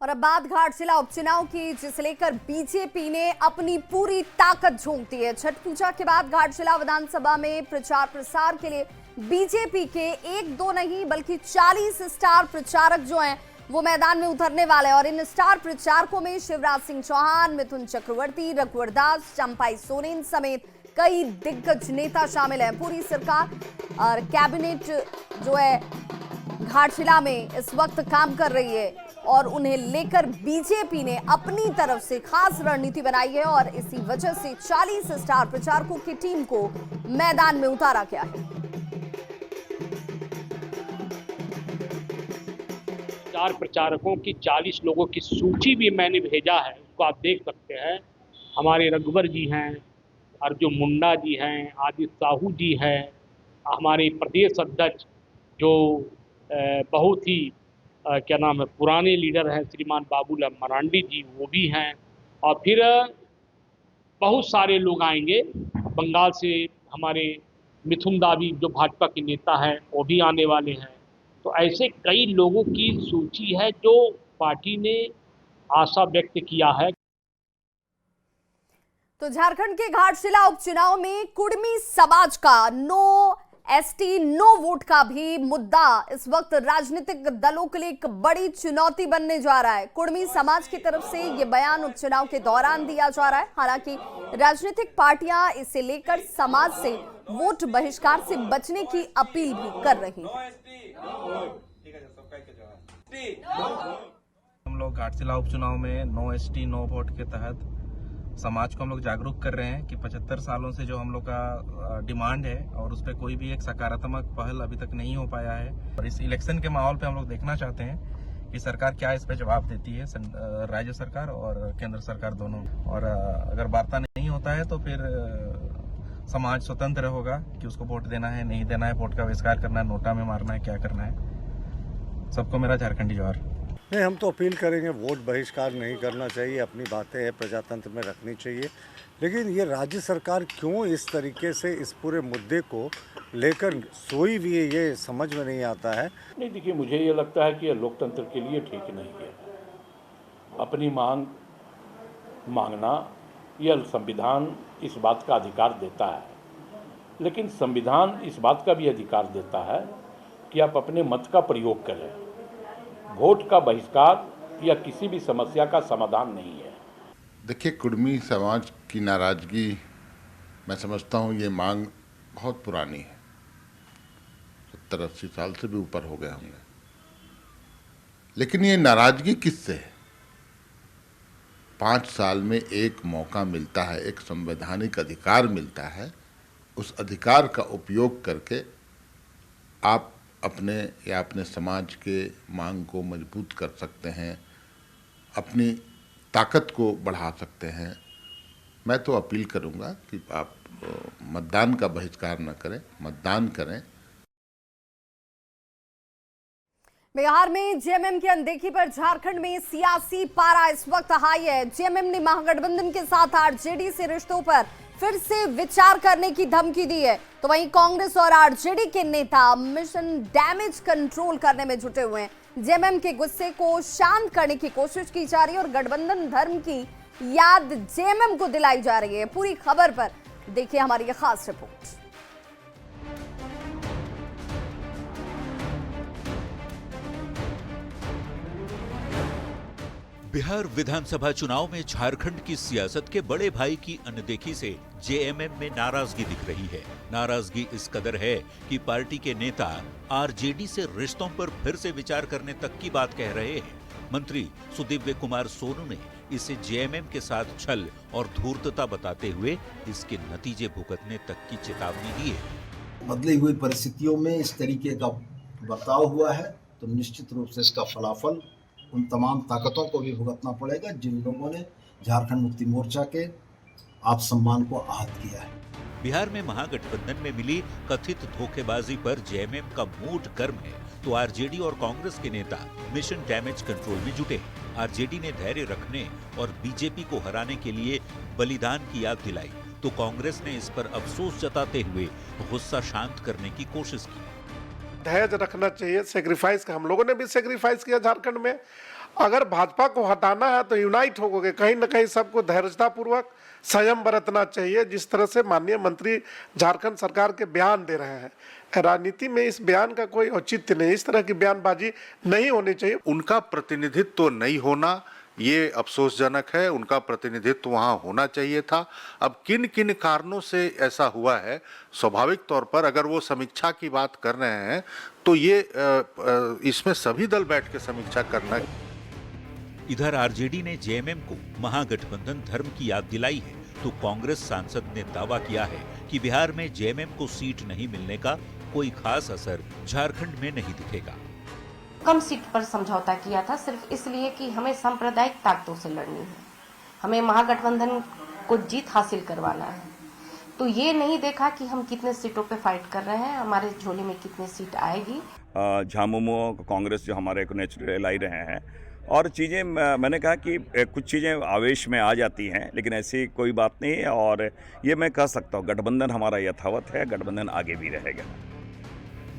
और अब बात घाटशिला उपचुनाव की, जिसे लेकर बीजेपी ने अपनी पूरी ताकत झोंक दी है। छठ पूजा के बाद घाटशिला विधानसभा में प्रचार प्रसार के लिए बीजेपी के एक दो नहीं बल्कि 40 स्टार प्रचारक जो हैं वो मैदान में उतरने वाले हैं। और इन स्टार प्रचारकों में शिवराज सिंह चौहान, मिथुन चक्रवर्ती, रघुवर दास, चंपाई सोरेन समेत कई दिग्गज नेता शामिल हैं। पूरी सरकार और कैबिनेट जो है घाटशिला में इस वक्त काम कर रही है और उन्हें लेकर बीजेपी ने अपनी तरफ से खास रणनीति बनाई है और इसी वजह से 40 स्टार प्रचारकों की टीम को मैदान में उतारा गया है। स्टार प्रचारकों की 40 लोगों की सूची भी मैंने भेजा है, उसको आप देख सकते हैं। हमारे रघुवर जी हैं, अर्जुन मुंडा जी हैं, आदित्य साहू जी हैं, हमारे प्रदेश अध्यक्ष जो बहुत ही क्या नाम है पुराने लीडर हैं श्रीमान बाबूलाल मरांडी जी, वो भी हैं। और फिर बहुत सारे लोग आएंगे। बंगाल से हमारे मिथुन दावी जो भाजपा के नेता हैं वो भी आने वाले हैं। तो ऐसे कई लोगों की सूची है जो पार्टी ने आशा व्यक्त किया है। तो झारखंड के घाटशिला उपचुनाव में कुड़मी समाज का नो एसटी नो वोट का भी मुद्दा इस वक्त राजनीतिक दलों के लिए एक बड़ी चुनौती बनने जा रहा है। कुड़मी समाज की तरफ से ये बयान उपचुनाव के दौरान दिया जा रहा है। हालांकि राजनीतिक पार्टियां इसे लेकर समाज से वोट बहिष्कार से बचने की अपील भी कर रही हैं। हम लोग घाटशिला उपचुनाव में नो एसटी नो वोट के तहत समाज को हम लोग जागरूक कर रहे हैं कि 75 सालों से जो हम लोग का डिमांड है और उस पर कोई भी एक सकारात्मक पहल अभी तक नहीं हो पाया है। और इस इलेक्शन के माहौल पे हम लोग देखना चाहते हैं कि सरकार क्या इस पे जवाब देती है, राज्य सरकार और केंद्र सरकार दोनों। और अगर वार्ता नहीं होता है तो फिर समाज स्वतंत्र होगा कि उसको वोट देना है, नहीं देना है, वोट का बहिष्कार करना है, नोटा में मारना है, क्या करना है। सबको मेरा झारखंडी जोहार। नहीं, हम तो अपील करेंगे वोट बहिष्कार नहीं करना चाहिए, अपनी बातें है प्रजातंत्र में रखनी चाहिए। लेकिन ये राज्य सरकार क्यों इस तरीके से इस पूरे मुद्दे को लेकर सोई हुई है, ये समझ में नहीं आता है। नहीं, देखिए मुझे ये लगता है कि ये लोकतंत्र के लिए ठीक नहीं है। अपनी मांग मांगना यह संविधान इस बात का अधिकार देता है, लेकिन संविधान इस बात का भी अधिकार देता है कि आप अपने मत का प्रयोग करें। वोट का बहिष्कार या किसी भी समस्या का समाधान नहीं है। देखिए, कुड़मी समाज की नाराजगी मैं समझता हूँ ये मांग बहुत पुरानी है, 70-80 साल से भी ऊपर हो गए होंगे। लेकिन ये नाराजगी किससे है? 5 साल में एक मौका मिलता है, एक संवैधानिक अधिकार मिलता है। उस अधिकार का उपयोग करके आप अपने या अपने समाज के मांग को मजबूत कर सकते हैं, अपनी ताकत को बढ़ा सकते हैं। मैं तो अपील करूंगा कि आप मतदान का बहिष्कार न करें, मतदान करें। बिहार में जेएमएम की अनदेखी पर झारखंड में सियासी पारा इस वक्त हाई है। जेएमएम ने महागठबंधन के साथ आरजेडी से रिश्तों पर फिर से विचार करने की धमकी दी है। तो वहीं कांग्रेस और आरजेडी के नेता मिशन डैमेज कंट्रोल करने में जुटे हुए हैं। जेएमएम के गुस्से को शांत करने की कोशिश की जा रही है और गठबंधन धर्म की याद जेएमएम को दिलाई जा रही है। पूरी खबर पर देखिए हमारी ये खास रिपोर्ट। बिहार विधानसभा चुनाव में झारखंड की सियासत के बड़े भाई की अनदेखी से जेएमएम में नाराजगी दिख रही है। नाराजगी इस कदर है कि पार्टी के नेता आरजेडी से रिश्तों पर फिर से विचार करने तक की बात कह रहे हैं। मंत्री सुदिव्य कुमार सोनू ने इसे जेएमएम के साथ छल और धूर्तता बताते हुए इसके नतीजे भुगतने तक की चेतावनी दी है। बदली हुई परिस्थितियों में इस तरीके का बर्ताव हुआ है तो निश्चित रूप से इसका फलाफल उन तमाम ताकतों को भी भुगतना पड़ेगा जिन लोगों ने झारखंड मुक्ति मोर्चा के आत्मसम्मान को आहत किया है। बिहार में महागठबंधन में मिली कथित धोखेबाजी पर जेएमएम का मूड गर्म है तो आरजेडी और कांग्रेस के नेता मिशन डैमेज कंट्रोल में जुटे। आरजेडी ने धैर्य रखने और बीजेपी को हराने के लिए बलिदान की याद दिलाई तो कांग्रेस ने इस पर अफसोस जताते हुए गुस्सा शांत करने की कोशिश की। धैर्य रखना चाहिए, सेक्रीफाइस का हम लोगों ने भी सेक्रीफाइस किया झारखंड में। अगर भाजपा को हटाना है तो यूनाइट होके कहीं ना कहीं सबको धैर्यतापूर्वक संयम बरतना चाहिए। जिस तरह से माननीय मंत्री झारखंड सरकार के बयान दे रहे हैं, राजनीति में इस बयान का कोई औचित्य नहीं, इस तरह की बयानबाजी नहीं होनी चाहिए। उनका प्रतिनिधित्व तो नहीं होना ये अफसोसजनक है, उनका प्रतिनिधित्व वहाँ होना चाहिए था। अब किन किन कारणों से ऐसा हुआ है, स्वाभाविक तौर पर अगर वो समीक्षा की बात कर रहे हैं तो ये इसमें सभी दल बैठ के समीक्षा करना। इधर आरजेडी ने जेएमएम को महागठबंधन धर्म की याद दिलाई है, तो कांग्रेस सांसद ने दावा किया है कि बिहार में जेएमएम को सीट नहीं मिलने का कोई खास असर झारखंड में नहीं दिखेगा। कम सीट पर समझौता किया था सिर्फ इसलिए कि हमें सांप्रदायिक ताकतों से लड़नी है, हमें महागठबंधन को जीत हासिल करवाना है। तो ये नहीं देखा कि हम कितने सीटों पे फाइट कर रहे हैं, हमारे झोले में कितने सीट आएगी। झामुमो कांग्रेस जो हमारे को नेचुरल लाई रहे हैं और चीज़ें, मैंने कहा कि कुछ चीज़ें आवेश में आ जाती हैं, लेकिन ऐसी कोई बात नहीं है। और ये मैं कह सकता हूँ गठबंधन हमारा यथावत है, गठबंधन आगे भी रहेगा।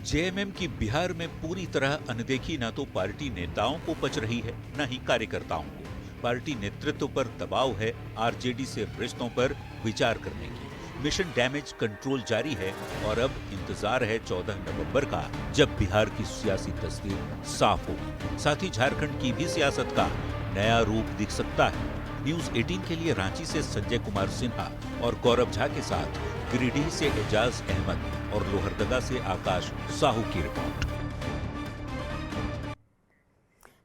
जेएमएम की बिहार में पूरी तरह अनदेखी न तो पार्टी नेताओं को पच रही है, न ही कार्यकर्ताओं को। पार्टी नेतृत्व पर दबाव है आरजेडी से रिश्तों पर विचार करने की। मिशन डैमेज कंट्रोल जारी है और अब इंतजार है 14 नवंबर का, जब बिहार की सियासी तस्वीर साफ होगी। साथ ही झारखंड की भी सियासत का नया रूप दिख सकता है। न्यूज़ 18 के लिए रांची से संजय कुमार सिन्हा और गौरव झा के साथ गिरिडीह से एजाज अहमद और लोहरदगा से आकाश साहू की रिपोर्ट।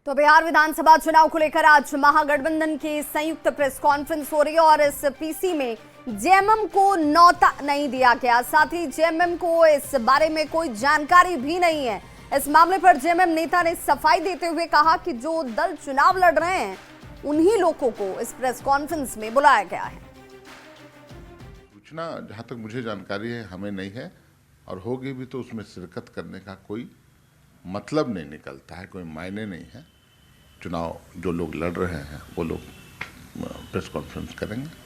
तो बिहार विधानसभा चुनाव को लेकर आज महागठबंधन की संयुक्त प्रेस कॉन्फ्रेंस हो रही है और इस पीसी में जेएमएम को न्योता नहीं दिया गया। साथ ही जेएमएम को इस बारे में कोई जानकारी भी नहीं है। इस मामले पर जेएमएम नेता ने सफाई देते हुए कहा कि जो दल चुनाव लड़ रहे हैं उन्हीं लोगों को इस प्रेस कॉन्फ्रेंस में बुलाया गया है। सूचना जहाँ तक मुझे जानकारी है हमें नहीं है, और होगी भी तो उसमें शिरकत करने का कोई मतलब नहीं निकलता है, कोई मायने नहीं है। चुनाव जो लोग लड़ रहे हैं वो लोग प्रेस कॉन्फ्रेंस करेंगे।